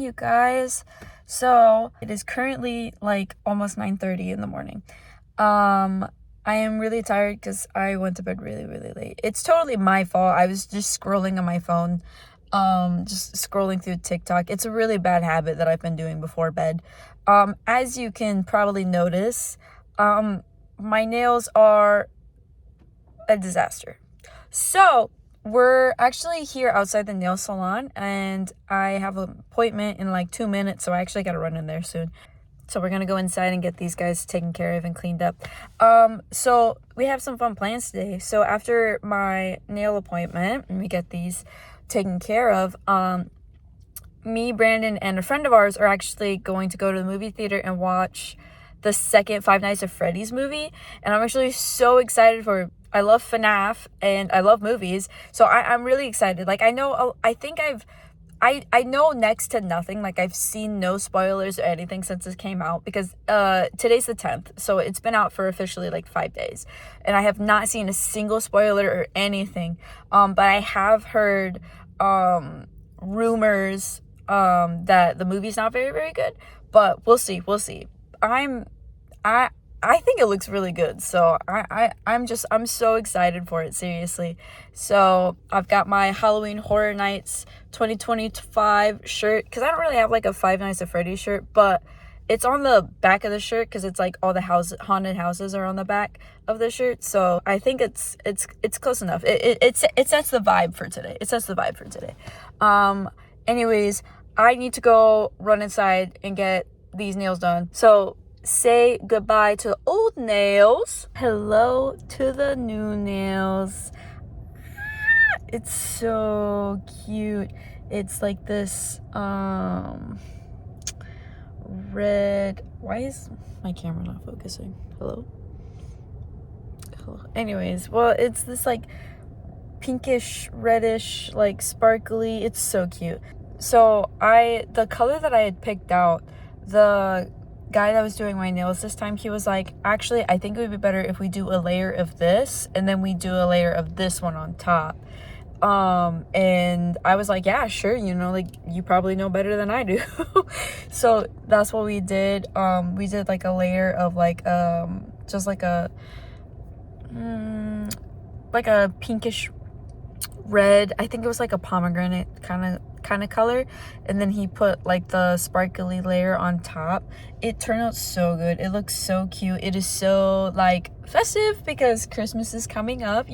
you guys. So it is currently like almost 9:30 in the morning. I am really tired because I went to bed really late. It's totally my fault. I was just scrolling on my phone, just scrolling through TikTok. It's a really bad habit that I've been doing before bed. As you can probably notice, my nails are a disaster. So we're actually here outside the nail salon, and I have an appointment in like 2 minutes, so I actually gotta run in there soon. So we're gonna go inside and get these guys taken care of and cleaned up. So we have some fun plans today. So after my nail appointment and we get these taken care of, me, Brandon, and a friend of ours are actually going to go to the movie theater and watch the second Five Nights at Freddy's movie. And I'm actually so excited for it. I love FNAF and I love movies, so I'm really excited. Like, I know next to nothing. Like, I've seen no spoilers or anything since it came out, because today's the 10th, so it's been out for officially like 5 days, and I have not seen a single spoiler or anything. But I have heard rumors that the movie's not very good, but we'll see. I think it looks really good, so I'm so excited for it, seriously. So I've got my Halloween Horror Nights 2025 shirt, because I don't really have like a Five Nights at Freddy's shirt, but it's on the back of the shirt because it's like all the haunted houses are on the back of the shirt. So I think it's close enough. It sets the vibe for today. Anyways, I need to go run inside and get these nails done. So say goodbye to the old nails. Hello to the new nails. It's so cute. It's like this red. Why is my camera not focusing? Hello. Anyways, well, it's this like pinkish reddish, like sparkly. It's so cute. So the color that I had picked out, the guy that was doing my nails this time, he was like, actually, I think it would be better if we do a layer of this and then we do a layer of this one on top. And I was like, yeah, sure, like, you probably know better than I do. So that's what we did. We did like a layer of like just like a pinkish red. I think it was like a pomegranate kind of color, and then he put like the sparkly layer on top. It turned out so good. It looks so cute. It is so like festive because Christmas is coming up,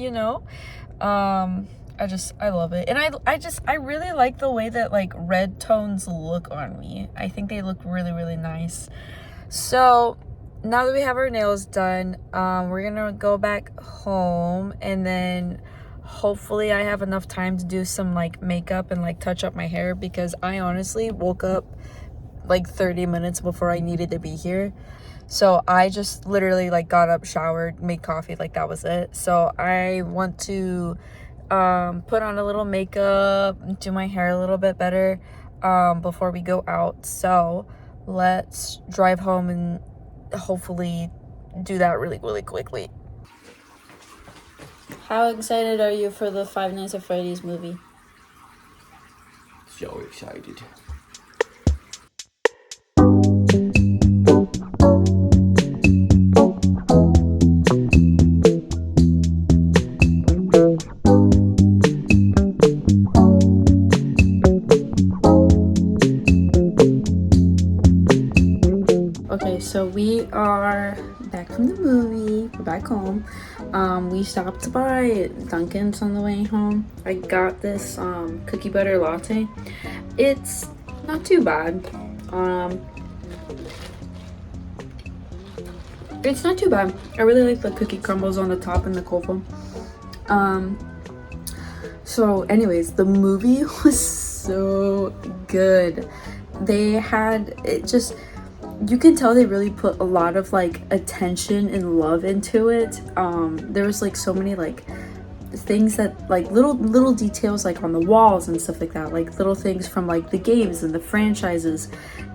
I love it. And I really like the way that like red tones look on me. I think they look really nice. So now that we have our nails done, we're gonna go back home, and then hopefully I have enough time to do some like makeup and like touch up my hair, because I honestly woke up like 30 minutes before I needed to be here. So I just literally like got up, showered, made coffee, like that was it. So I want to put on a little makeup, do my hair a little bit better before we go out. So let's drive home and hopefully do that really quickly. How excited are you for the Five Nights at Freddy's movie? So excited. Okay, so we are back from the movie. We're back home. We stopped by Dunkin's on the way home. I got this cookie butter latte. It's not too bad. It's not too bad. I really like the cookie crumbles on the top and the cold foam. So anyways, the movie was so good. They had it just, you can tell they really put a lot of like attention and love into it. There was like so many like things that like little details like on the walls and stuff like that, like little things from like the games and the franchises,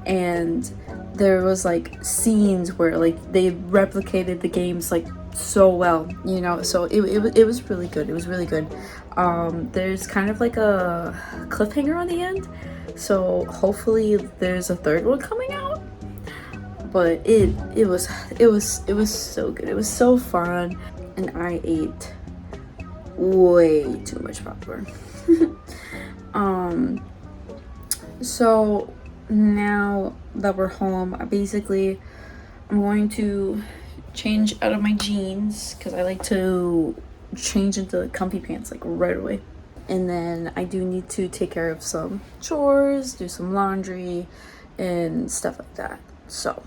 and there was like scenes where like they replicated the games like so well, so it was really good. It was really good. There's kind of like a cliffhanger on the end, So hopefully there's a third one coming out. But it was so good. It was so fun, and I ate way too much popcorn. So now that we're home, I'm going to change out of my jeans because I like to change into comfy pants like right away. And then I do need to take care of some chores, do some laundry, and stuff like that. So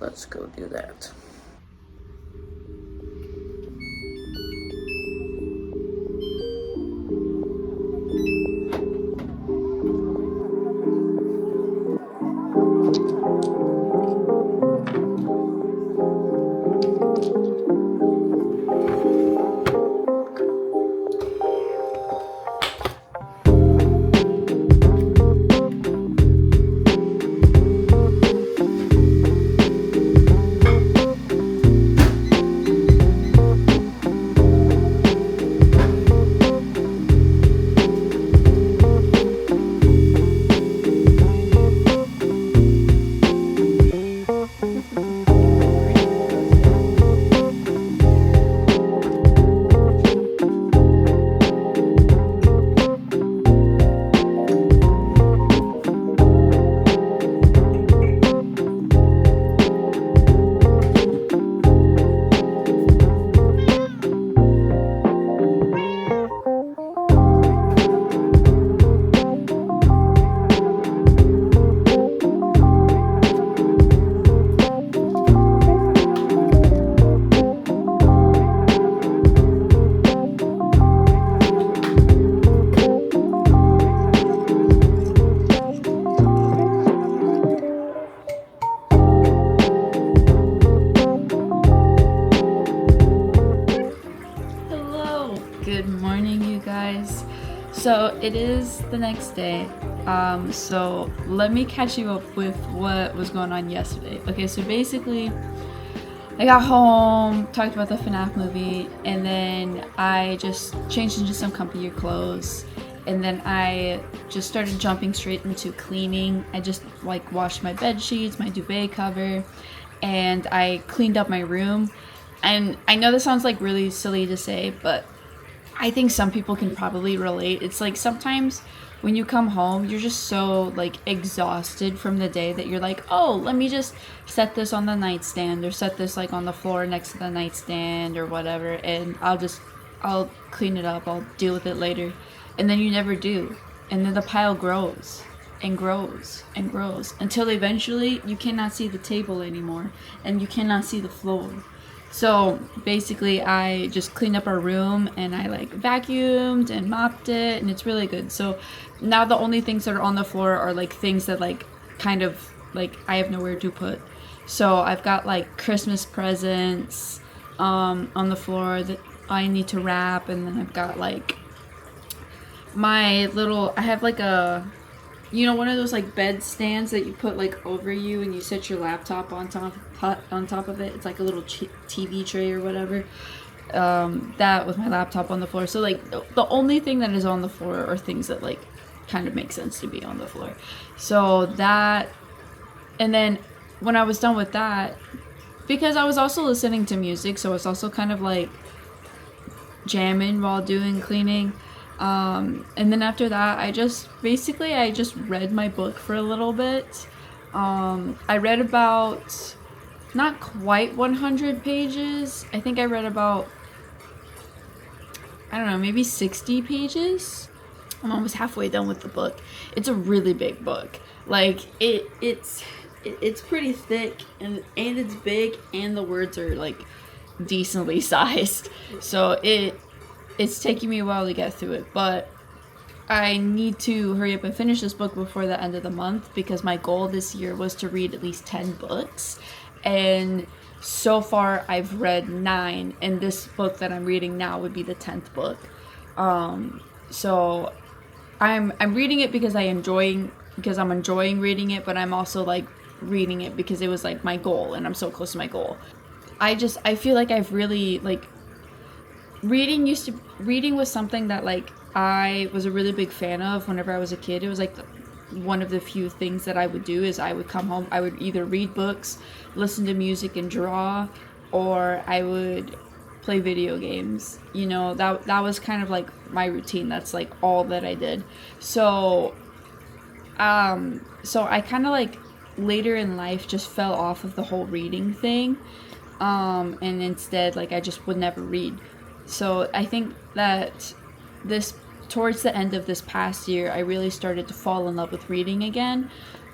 let's go do that. Good morning, you guys. So it is the next day. So let me catch you up with what was going on yesterday. Okay, so basically I got home, talked about the FNAF movie, and then I just changed into some comfier clothes, and then I just started jumping straight into cleaning. I just like washed my bed sheets, my duvet cover, and I cleaned up my room. And I know this sounds like really silly to say, but I think some people can probably relate. It's like sometimes when you come home, you're just so like exhausted from the day that you're like, oh, let me just set this on the nightstand or set this like on the floor next to the nightstand or whatever, and I'll clean it up, I'll deal with it later. And then you never do. And then the pile grows and grows and grows until eventually you cannot see the table anymore and you cannot see the floor. So basically I just cleaned up our room and I like vacuumed and mopped it, and it's really good. So now the only things that are on the floor are like things that like kind of like I have nowhere to put. So I've got like Christmas presents on the floor that I need to wrap, and then I've got like I have like a, you know, one of those like bed stands that you put like over you and you set your laptop on top of it. It's like a little TV tray or whatever. That with my laptop on the floor. So like the only thing that is on the floor are things that like kind of make sense to be on the floor. So that, and then when I was done with that, because I was also listening to music, so it's also kind of like jamming while doing cleaning. And then after that, I just read my book for a little bit. I read about not quite 100 pages. I think I read about, I don't know, maybe 60 pages. I'm almost halfway done with the book. It's a really big book. Like it's pretty thick and it's big, and the words are like decently sized. So it's taking me a while to get through it, but I need to hurry up and finish this book before the end of the month, because my goal this year was to read at least 10 books, and so far I've read 9, and this book that I'm reading now would be the 10th book. So I'm reading it because I'm enjoying reading it, but I'm also like reading it because it was like my goal, and I'm so close to my goal. I feel like I've really like reading was something that like I was a really big fan of whenever I was a kid. It was like one of the few things that I would do is I would come home, I would either read books, listen to music and draw, or I would play video games. You know, that was kind of like my routine. That's like all that I did. So I kind of like later in life just fell off of the whole reading thing. And instead like I just would never read. So I think that this towards the end of this past year I really started to fall in love with reading again.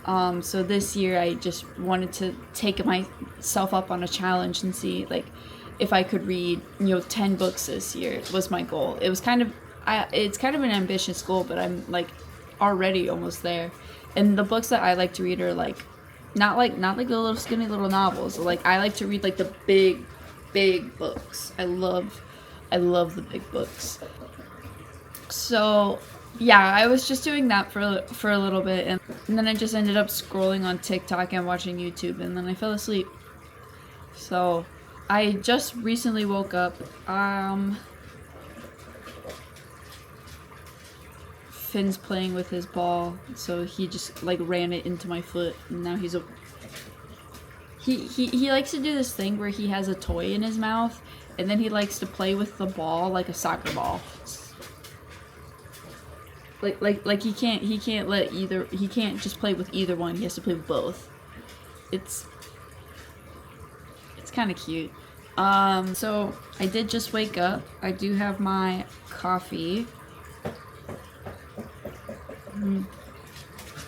So this year I just wanted to take myself up on a challenge and see like if I could read, 10 books this year was my goal. It was it's kind of an ambitious goal, but I'm like already almost there. And the books that I like to read are like not like the little skinny little novels. Like I like to read like the big books. I love the big books. So yeah, I was just doing that for a little bit, and then I just ended up scrolling on TikTok and watching YouTube, and then I fell asleep. So I just recently woke up. Finn's playing with his ball, so he just like ran it into my foot, and now he likes to do this thing where he has a toy in his mouth, and then he likes to play with the ball like a soccer ball. Like he can't just play with either one. He has to play with both. It's kind of cute. So I did just wake up. I do have my coffee.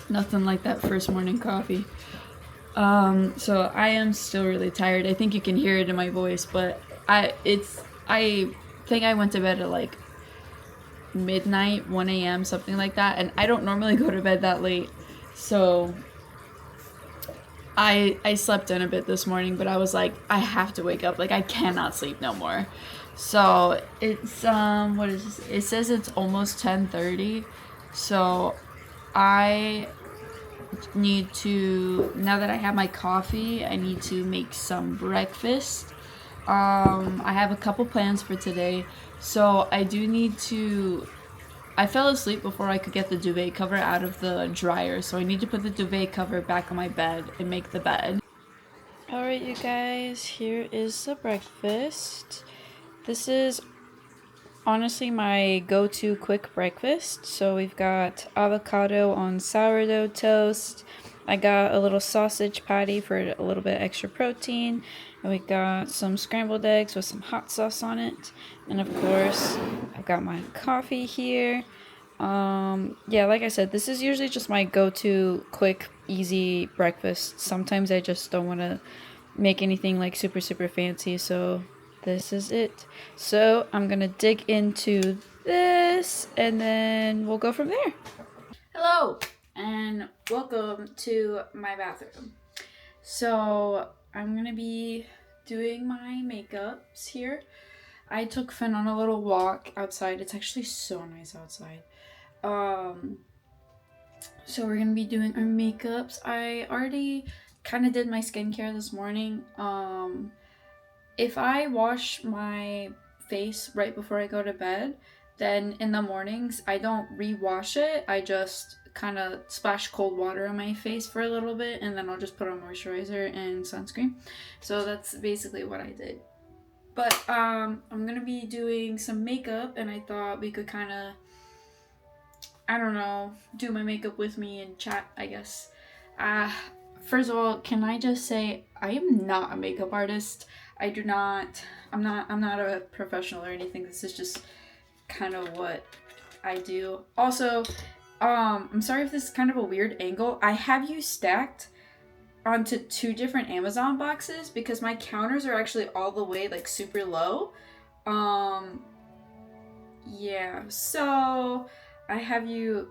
Nothing like that first morning coffee. So I am still really tired. I think you can hear it in my voice, but I think I went to bed at like midnight, 1 a.m., something like that, and I don't normally go to bed that late. So I slept in a bit this morning, but I was like, I have to wake up. Like I cannot sleep no more. So it's what is this? It says it's almost 10:30. So I need to, now that I have my coffee, I need to make some breakfast. I have a couple plans for today. So I do need to, I fell asleep before I could get the duvet cover out of the dryer. So I need to put the duvet cover back on my bed and make the bed. Alright you guys, here is the breakfast. This is honestly my go-to quick breakfast. So we've got avocado on sourdough toast. I got a little sausage patty for a little bit extra protein. And we got some scrambled eggs with some hot sauce on it. And of course, I've got my coffee here. Yeah, like I said, this is usually just my go-to quick, easy breakfast. Sometimes I just don't want to make anything like super fancy, so this is it. So I'm gonna dig into this and then we'll go from there. Hello and welcome to my bathroom. So I'm gonna be doing my makeups here. I took Finn on a little walk outside. It's actually so nice outside. So we're gonna be doing our makeups. I already kind of did my skincare this morning. If I wash my face right before I go to bed, then in the mornings I don't re-wash it. I just kind of splash cold water on my face for a little bit, and then I'll just put on moisturizer and sunscreen. So that's basically what I did. But I'm gonna be doing some makeup, and I thought we could kind of, I don't know, do my makeup with me and chat, I guess. First of all, can I just say I am not a makeup artist. I'm not a professional or anything. This is just kind of what I do. Also, I'm sorry if this is kind of a weird angle. I have you stacked onto 2 different Amazon boxes because my counters are actually all the way like super low. Yeah, so I have you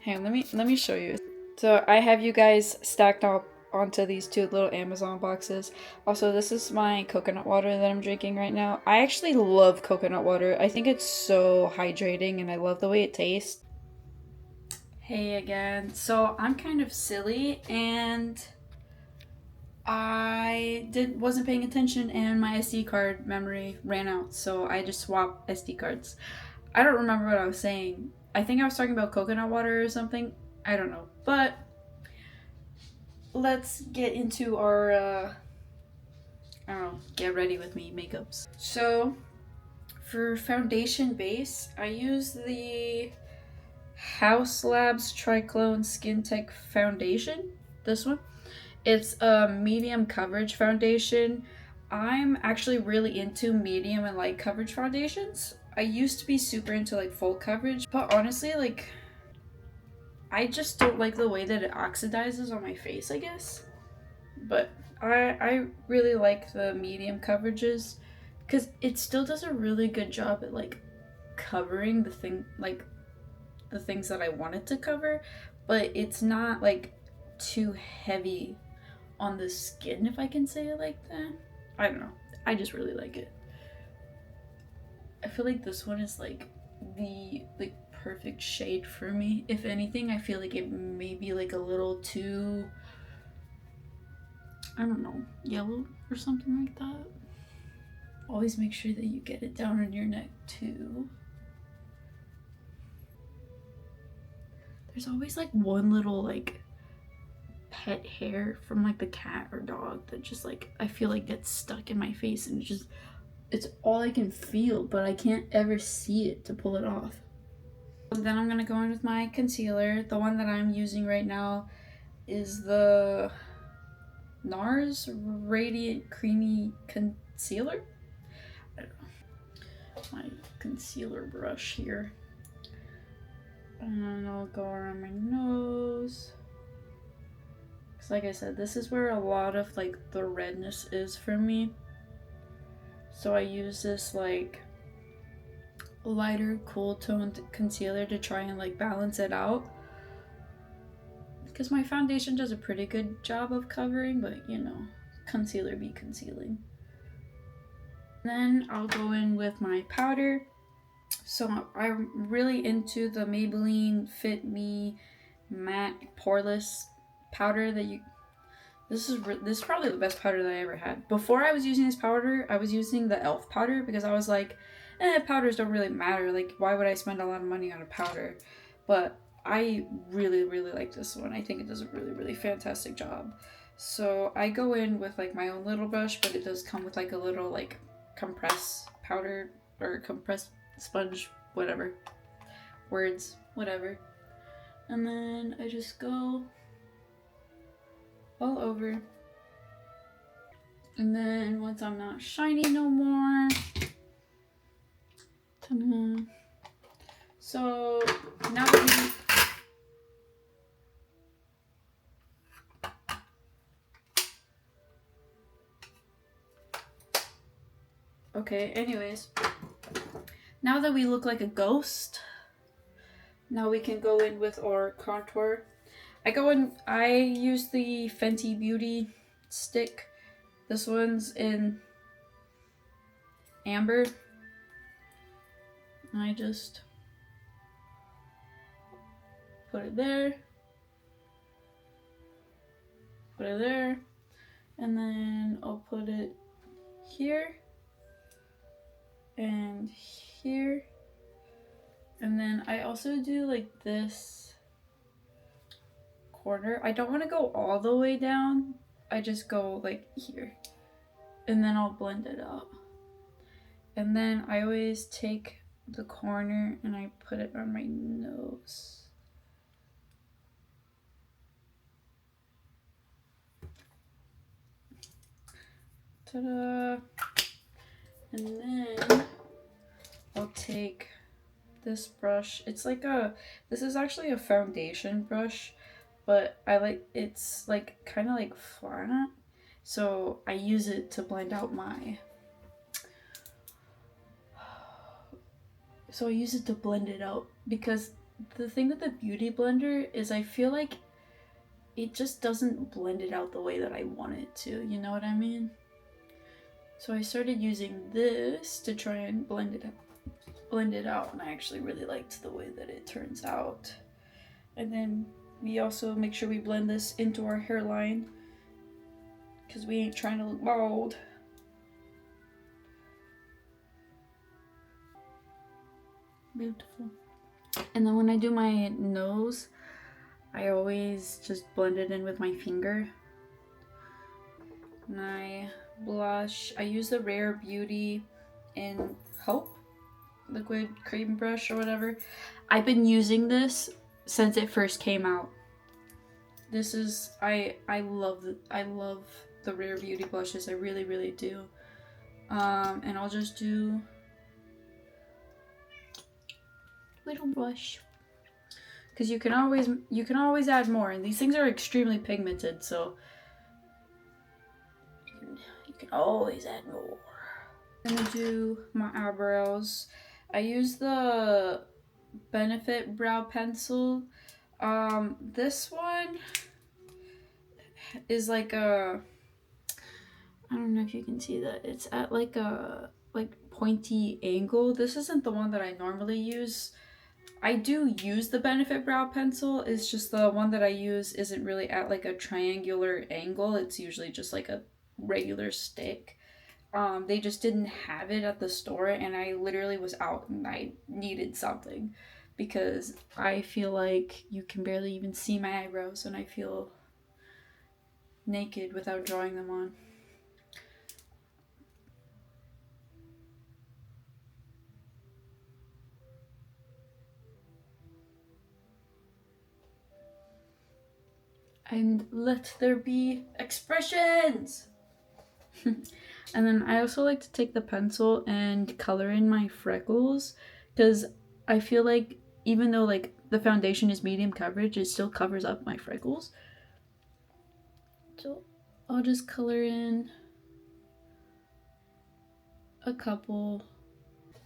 hang on, let me show you. So I have you guys stacked up onto these 2 little Amazon boxes. Also, this is my coconut water that I'm drinking right now. I actually love coconut water. I think it's so hydrating and I love the way it tastes. Hey again. So I'm kind of silly and I wasn't paying attention and my SD card memory ran out, so I just swapped SD cards. I don't remember what I was saying. I think I was talking about coconut water or something. I don't know. But let's get into our, I don't know, get ready with me makeups. So for foundation base, I use the House Labs Triclone Skin Tech Foundation. This one. It's a medium coverage foundation. I'm actually really into medium and light coverage foundations. I used to be super into like full coverage, but honestly, like, I just don't like the way that it oxidizes on my face, I guess. But I really like the medium coverages because it still does a really good job at like covering the thing, like the things that I wanted to cover, but it's not like too heavy on the skin, if I can say it like that. I don't know. I just really like it. I feel like this one is like the perfect shade for me. If anything, I feel like it may be like a little too, I don't know, yellow or something like that. Always make sure that you get it down on your neck too. There's always like one little like pet hair from like the cat or dog that just like I feel like gets stuck in my face, and it's all I can feel, but I can't ever see it to pull it off. And then I'm gonna go in with my concealer. The one that I'm using right now is the NARS Radiant Creamy Concealer. I don't know. My concealer brush here. And I'll go around my nose. Because like I said, this is where a lot of like the redness is for me. So I use this like lighter cool toned concealer to try and like balance it out, because my foundation does a pretty good job of covering, but you know, concealer be concealing. Then I'll go in with my powder. So I'm really into the Maybelline Fit Me Matte Poreless powder that you this is probably the best powder that I ever had. Before I was using this powder, I was using the e.l.f. powder because I was like, powders don't really matter. Like, why would I spend a lot of money on a powder? But I really, really like this one. I think it does a really, really fantastic job. So I go in with like my own little brush, but it does come with like a little like compress powder or compress sponge, whatever. Words, whatever. And then I just go all over. And then once I'm not shiny no more, ta-da. So now that okay, anyways, now that we look like a ghost, now we can go in with our contour. I use the Fenty Beauty stick. This one's in amber. And I just put it there, and then I'll put it here and here. And then I also do like this corner. I don't want to go all the way down. I just go like here. And then I'll blend it out. And then I always take the corner and I put it on my nose. Ta-da! And then I'll take this brush. It's like this is actually a foundation brush, but it's like kind of like flat. So I use it to blend out so I use it to blend it out, because the thing with the Beauty Blender is I feel like it just doesn't blend it out the way that I want it to, you know what I mean? So I started using this to try and blend it out, and I actually really liked the way that it turns out. And then we also make sure we blend this into our hairline, because we ain't trying to look bald. Beautiful. And then when I do my nose, I always just blend it in with my finger. My blush, I use the Rare Beauty in Hope liquid cream brush or whatever. I've been using this since it first came out. This is I love the Rare Beauty blushes. I really do. And I'll just do little blush, because you can always add more, and these things are extremely pigmented, so you can always add more. I'm gonna do my eyebrows. I use the Benefit brow pencil. This one is like a, I don't know if you can see that, it's at like a pointy angle. This isn't the one that I normally use. I do use the Benefit brow pencil, it's just the one that I use isn't really at like a triangular angle. It's usually just like a regular stick. They just didn't have it at the store, and I literally was out and I needed something, because I feel like you can barely even see my eyebrows and I feel naked without drawing them on. And let there be expressions! And then I also like to take the pencil and color in my freckles, because I feel like even though like the foundation is medium coverage, it still covers up my freckles. So I'll just color in a couple.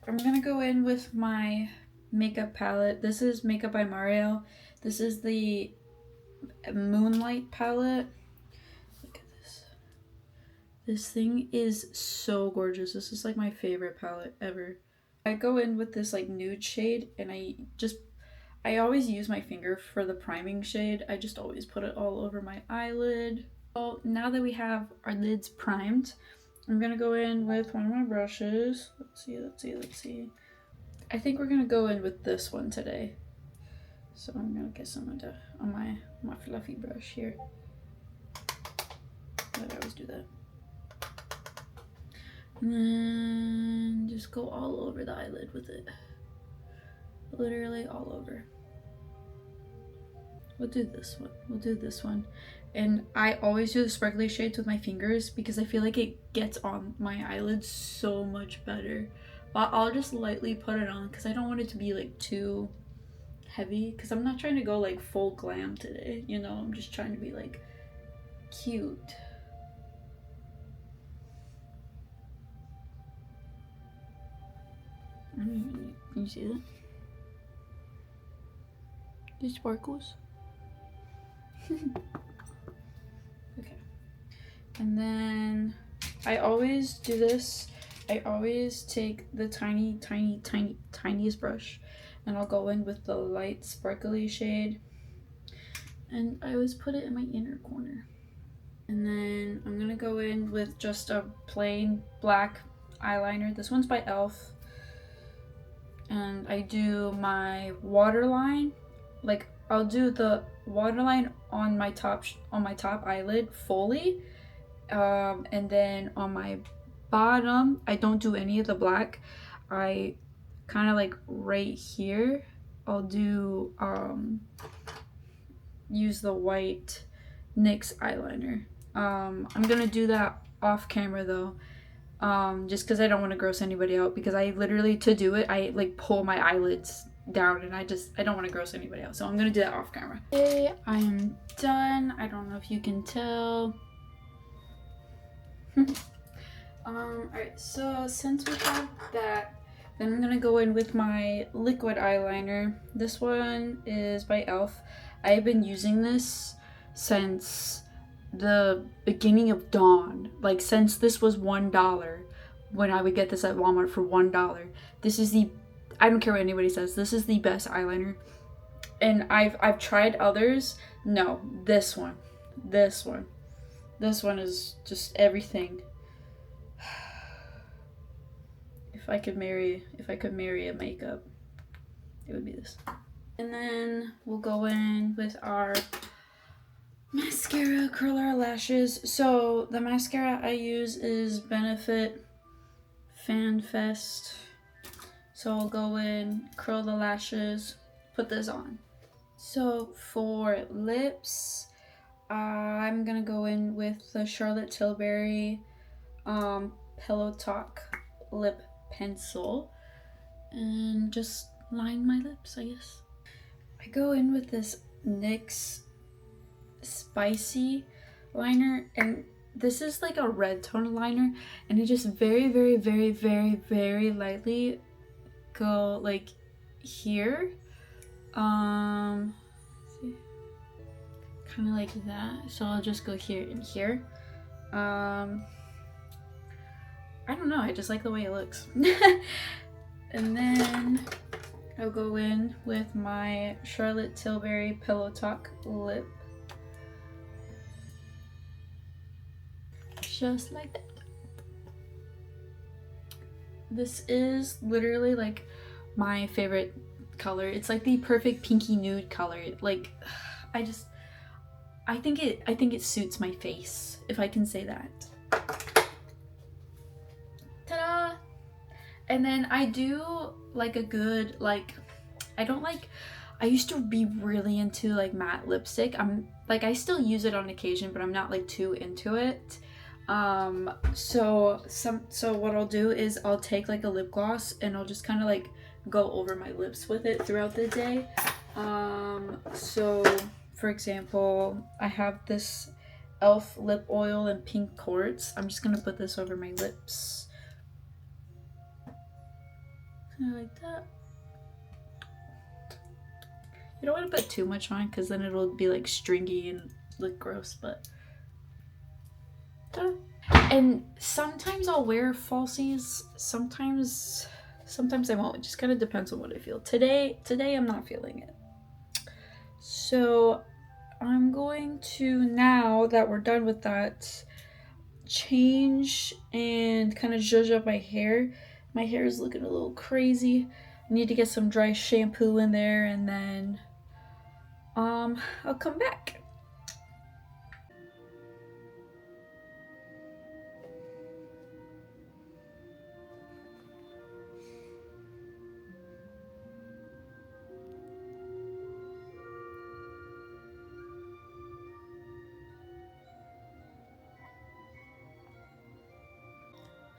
I'm gonna go in with my makeup palette. This is Makeup by Mario. This is the Moonlight palette. Look at this. This thing is so gorgeous. This is like my favorite palette ever. I go in with this like nude shade, and I always use my finger for the priming shade. I just always put it all over my eyelid. So now that we have our lids primed, I'm gonna go in with one of my brushes. Let's see. I think we're gonna go in with this one today. So I'm gonna get some of that on my fluffy brush here. I always do that. And then just go all over the eyelid with it. Literally all over. We'll do this one. And I always do the sparkly shades with my fingers, because I feel like it gets on my eyelids so much better. But I'll just lightly put it on, because I don't want it to be like too heavy, because I'm not trying to go like full glam today, you know. I'm just trying to be like cute. Can you see that? The sparkles. Okay. And then I always do this. I always take the tiniest brush, and I'll go in with the light sparkly shade, and I always put it in my inner corner. And then I'm gonna go in with just a plain black eyeliner. This one's by e.l.f. And I do my waterline, like I'll do the waterline on my top eyelid fully, and then on my bottom I don't do any of the black. I kind of like right here I'll do use the white NYX eyeliner. I'm gonna do that off camera though, just because I don't want to gross anybody out, because I literally, to do it, I like pull my eyelids down, and I don't want to gross anybody out, so I'm gonna do that off camera. Okay, I am done. I don't know if you can tell. Alright, so since we have that, then I'm gonna go in with my liquid eyeliner. This one is by e.l.f. I've been using this since the beginning of Dawn, like since this was $1, when I would get this at Walmart for $1. This is the, I don't care what anybody says, this is the best eyeliner. And I've tried others. No, this one is just everything. If I could marry a makeup, it would be this. And then we'll go in with our mascara, curl our lashes. So the mascara I use is Benefit Fan Fest. So I'll go in, curl the lashes, put this on. So for lips, I'm gonna go in with the Charlotte Tilbury Pillow Talk lip pencil and just line my lips, I guess. I go in with this NYX Spicy liner, and this is like a red tone liner, and I just very, very, very, very, very lightly go like here, kind of like that. So I'll just go here and here. I don't know, I just like the way it looks. And then I'll go in with my Charlotte Tilbury Pillow Talk lip. Just like that. This is literally like my favorite color. It's like the perfect pinky nude color. Like, I think it suits my face, if I can say that. Ta-da! And then I do like a good, like, I used to be really into like matte lipstick. I still use it on occasion, but I'm not like too into it. So what I'll do is I'll take like a lip gloss and I'll just kind of like go over my lips with it throughout the day. So for example, I have this e.l.f. lip oil in pink quartz. I'm just gonna put this over my lips. Kind of like that. You don't want to put too much on because then it'll be like stringy and look gross, but and sometimes I'll wear falsies, sometimes I won't. It just kind of depends on what I feel. Today I'm not feeling it. So I'm going to, now that we're done with that, change and kind of zhuzh up my hair. My hair is looking a little crazy. I need to get some dry shampoo in there, and then I'll come back.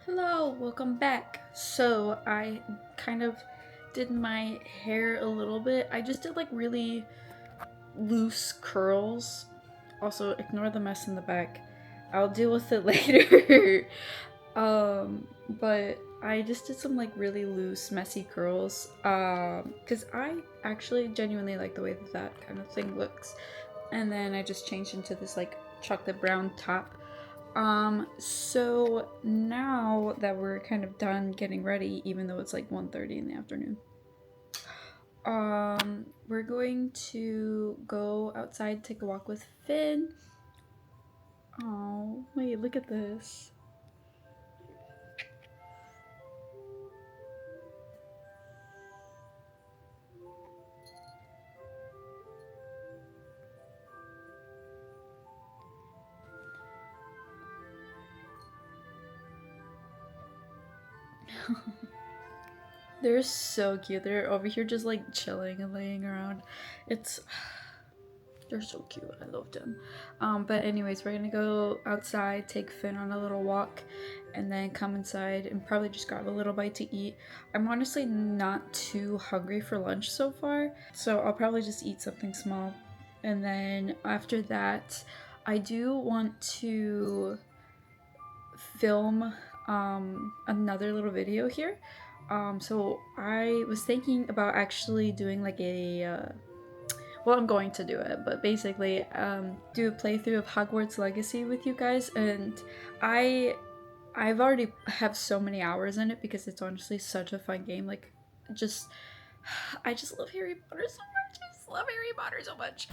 Hello, welcome back. So I kind of did my hair a little bit. I just did like really loose curls. Also, ignore the mess in the back. I'll deal with it later. But I just did some like really loose, messy curls. Because I actually genuinely like the way that kind of thing looks. And then I just changed into this like chocolate brown top. So now that we're kind of done getting ready, even though it's like 1:30 in the afternoon, we're going to go outside, take a walk with Finn. Oh, wait, look at this. They're so cute. They're over here just like chilling and laying around. They're so cute. I love them. But anyways, we're gonna go outside, take Finn on a little walk, and then come inside and probably just grab a little bite to eat. I'm honestly not too hungry for lunch so far, so I'll probably just eat something small. And then after that, I do want to film another little video here. So I was thinking about actually doing like a well, I'm going to do it, but basically do a playthrough of Hogwarts Legacy with you guys, and I've already have so many hours in it because it's honestly such a fun game. Like, I just love Harry Potter so much. I just love Harry Potter so much.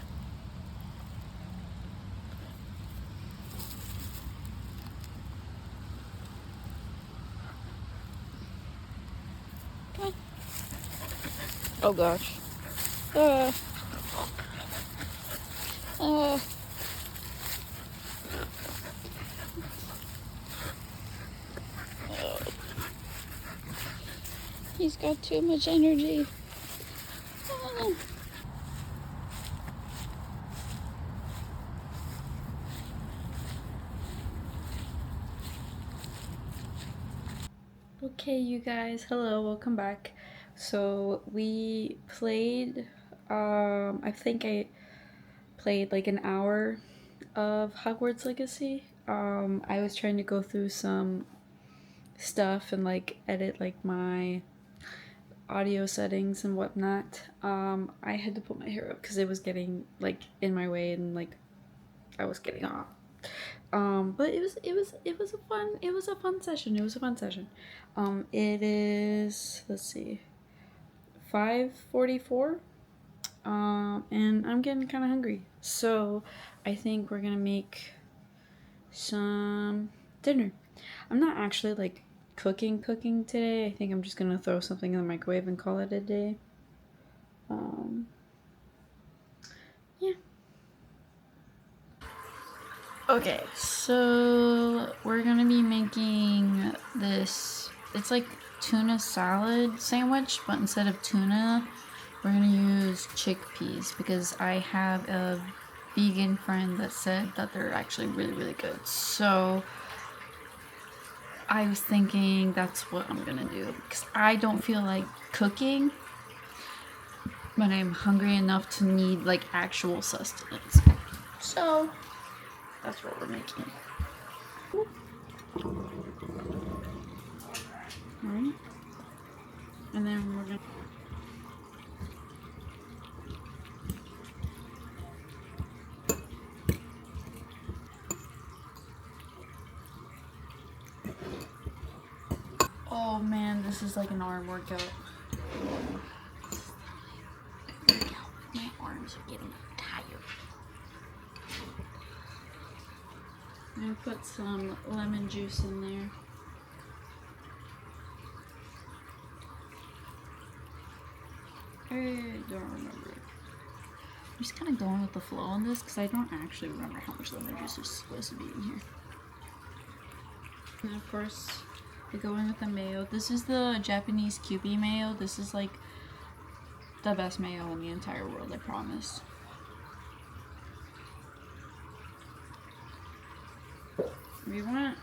Come on. Oh gosh. Uh. Uh. Oh. He's got too much energy. Oh. Okay, you guys, hello, welcome back. So we played, I think I played like an hour of Hogwarts Legacy. I was trying to go through some stuff and like edit like my audio settings and whatnot. I had to put my hair up because it was getting like in my way and like I was getting off. But it was a fun session. It was a fun session. It is, let's see, 5:44. And I'm getting kind of hungry. So I think we're gonna make some dinner. I'm not actually like cooking today. I think I'm just gonna throw something in the microwave and call it a day. Yeah. Okay, so we're gonna be making this. It's like tuna salad sandwich, but instead of tuna, we're gonna use chickpeas because I have a vegan friend that said that they're actually really, really good. So I was thinking that's what I'm gonna do because I don't feel like cooking, but I'm hungry enough to need like actual sustenance. So that's what we're making. Alright. And then we're gonna. Oh man, this is like an arm workout. My arms are getting tired. I'm gonna put some lemon juice in there. I don't remember. I'm just kind of going with the flow on this because I don't actually remember how much lemon juice is supposed to be in here. And of course, we go in with the mayo. This is the Japanese Kewpie mayo. This is like the best mayo in the entire world, I promise. We want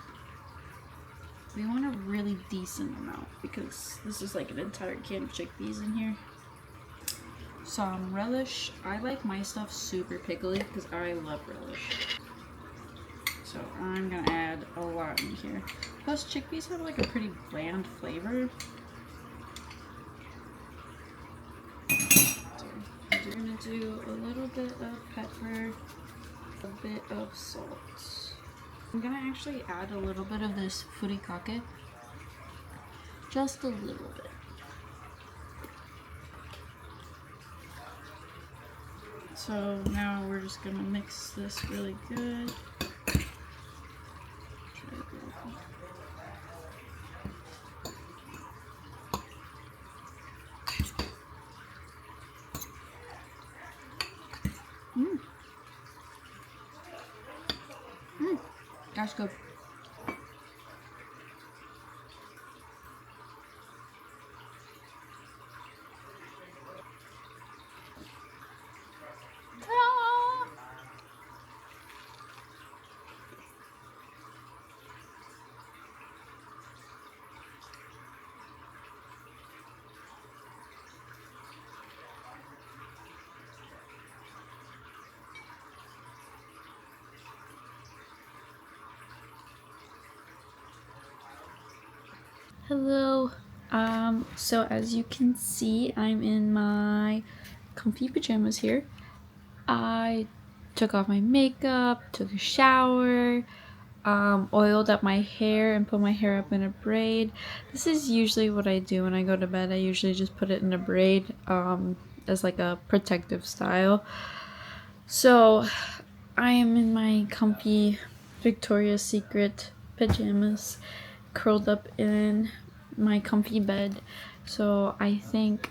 a really decent amount because this is like an entire can of chickpeas in here. Some relish. I like my stuff super pickly because I love relish. So I'm gonna add a lot in here. Plus chickpeas have like a pretty bland flavor. So we're gonna do a little bit of pepper, a bit of salt. I'm gonna actually add a little bit of this furikake. Just a little bit. So now we're just gonna mix this really good. That's good. Hello. So as you can see, I'm in my comfy pajamas here. I took off my makeup, took a shower, oiled up my hair and put my hair up in a braid. This is usually what I do when I go to bed. I usually just put it in a braid as like a protective style. So I am in my comfy Victoria's Secret pajamas, curled up in my comfy bed. So I think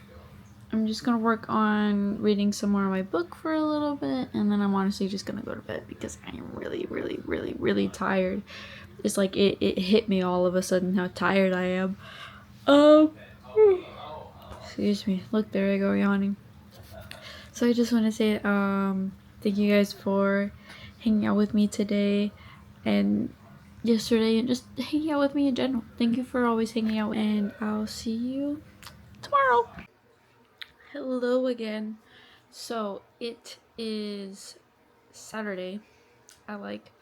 I'm just gonna work on reading some more of my book for a little bit, and then I'm honestly just gonna go to bed because I am really, really, really, really tired. It's like it hit me all of a sudden how tired I am. Excuse me. Look, there I go yawning. So I just want to say thank you guys for hanging out with me today and yesterday, and just hanging out with me in general. Thank you for always hanging out, and I'll see you tomorrow. Hello again. So it is Saturday at like,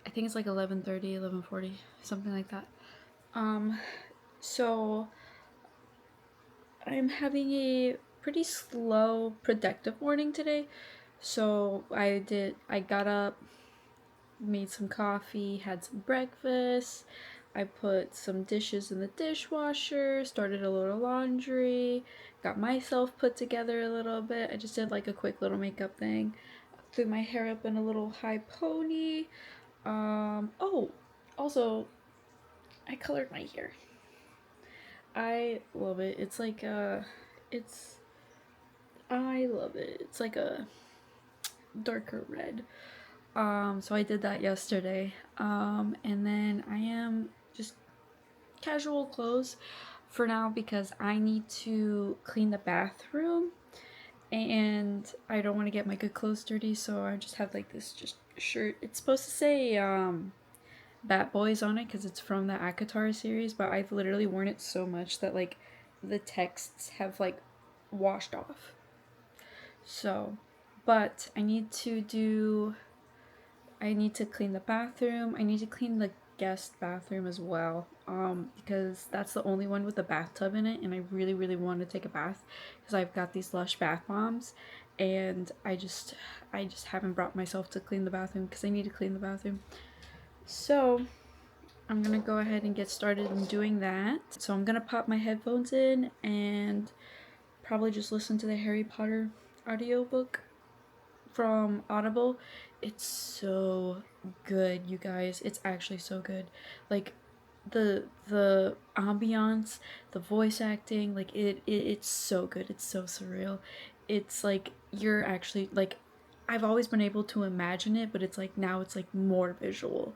I think it's like 11:30, 11:40, something like that. So I'm having a pretty slow productive morning today. So I got up, made some coffee, had some breakfast, I put some dishes in the dishwasher, started a little laundry, got myself put together a little bit. I just did like a quick little makeup thing, threw my hair up in a little high pony. Oh, also, I colored my hair. I love it. It's like I love it. It's like a darker red. So I did that yesterday. And then I am just casual clothes for now because I need to clean the bathroom and I don't want to get my good clothes dirty, so I just have like this just shirt. It's supposed to say Bat Boys on it because it's from the Akatar series, but I've literally worn it so much that like the texts have like washed off. So, but I need to clean the bathroom. I need to clean the guest bathroom as well, because that's the only one with a bathtub in it, and I really, really want to take a bath because I've got these Lush bath bombs, and I just haven't brought myself to clean the bathroom because I need to clean the bathroom. So I'm gonna go ahead and get started in doing that. So I'm gonna pop my headphones in and probably just listen to the Harry Potter audiobook from Audible. It's so good, you guys. It's actually so good. Like the ambiance, the voice acting, like it's so good. It's so surreal. It's like you're actually like, I've always been able to imagine it, but it's like now it's like more visual.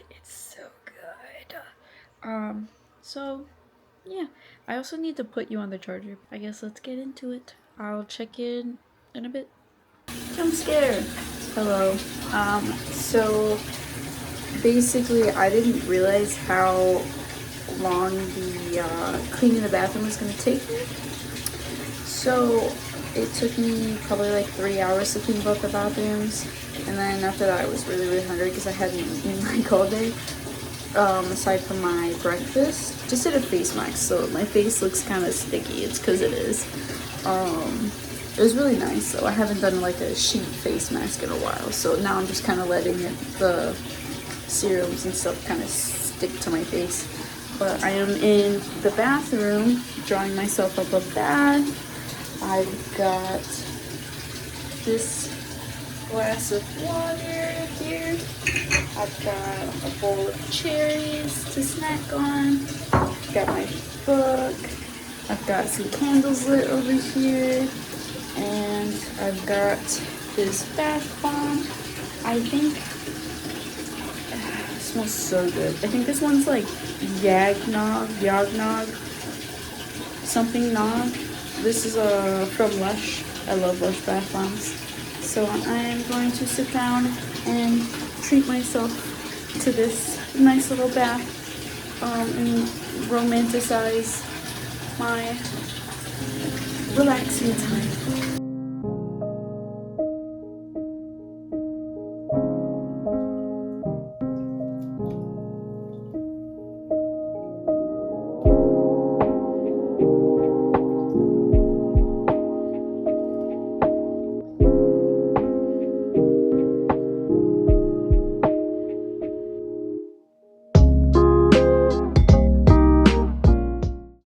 It's so good. So yeah, I also need to put you on the charger. I guess let's get into it. I'll check in a bit. Jump scare. Hello. So basically I didn't realize how long the cleaning the bathroom was going to take me. So it took me probably like 3 hours to clean both the bathrooms, and then after that I was really, really hungry because I hadn't eaten like all day. Aside from my breakfast, just did a face mask, so my face looks kind of sticky. It's because it is. It was really nice though. I haven't done like a sheet face mask in a while, so now I'm just kind of letting the serums and stuff kind of stick to my face. But I am in the bathroom drawing myself up a bath. I've got this glass of water here. I've got a bowl of cherries to snack on. I've got my book. I've got some candles lit over here. And I've got this bath bomb. I think it smells so good. I think this one's like Yagnog, something nog. This is from Lush. I love Lush bath bombs. So I am going to sit down and treat myself to this nice little bath and romanticize my relaxing time.